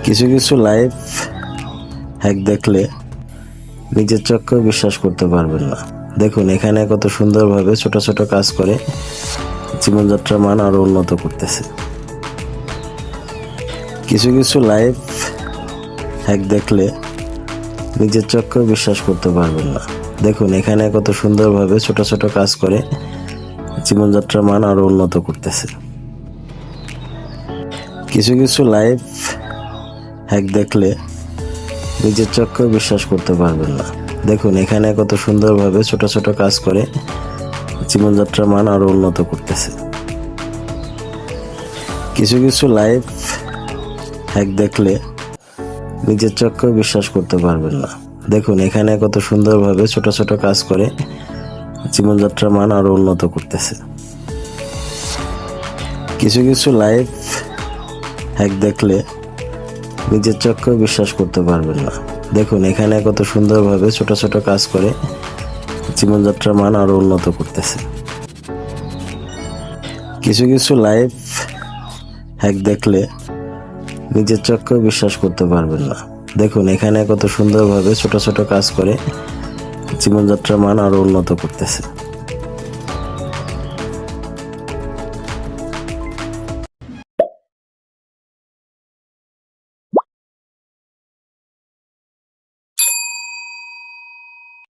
কিছু কিছু live hack দেখলে নিজের চোখকেও বিশ্বাস করতে পারবেন না। দেখুন এখানে কত সুন্দরভাবে ছোট ছোট কাজ করে জীবনযাত্রার মান আরো উন্নত করতেছে। কিছু কিছু লাইভ হ্যাক দেখলে নিজের চোখকেও বিশ্বাস করতে পারবেন না। দেখুন এখানে কত সুন্দরভাবে ছোট ছোট কাজ করে জীবনযাত্রার মান আরো উন্নত করতেছে। কিছু কিছু লাইভ হ্যাক দেখলে নিজের চোখকেও বিশ্বাস করতে পারবেন না। দেখুন এখানে কত সুন্দরভাবে ছোট ছোট কাজ করে জীবনযাত্রার মান আরো উন্নত করতেছে। কিছু কিছু লাইভ হ্যাক দেখলে নিজের চোখকেও বিশ্বাস করতে পারবেন না। দেখুন এখানে কত সুন্দরভাবে ছোট ছোট কাজ করে জীবনযাত্রার মান আরো উন্নত করতেছে। কিছু কিছু লাইভ হ্যাক দেখলে নিজের চোখকেও বিশ্বাস করতে পারবেন না। দেখুন এখানে কত সুন্দরভাবে ছোট ছোট কাজ করে জীবনযাত্রার মান আরো উন্নত করতেছে। কিছু কিছু লাইভ হ্যাক দেখলে নিজের চোখকেও বিশ্বাস করতে পারবেন না। দেখুন এখানে কত সুন্দরভাবে ছোট ছোট কাজ করে জীবনযাত্রার মান আরো উন্নত করতেছে।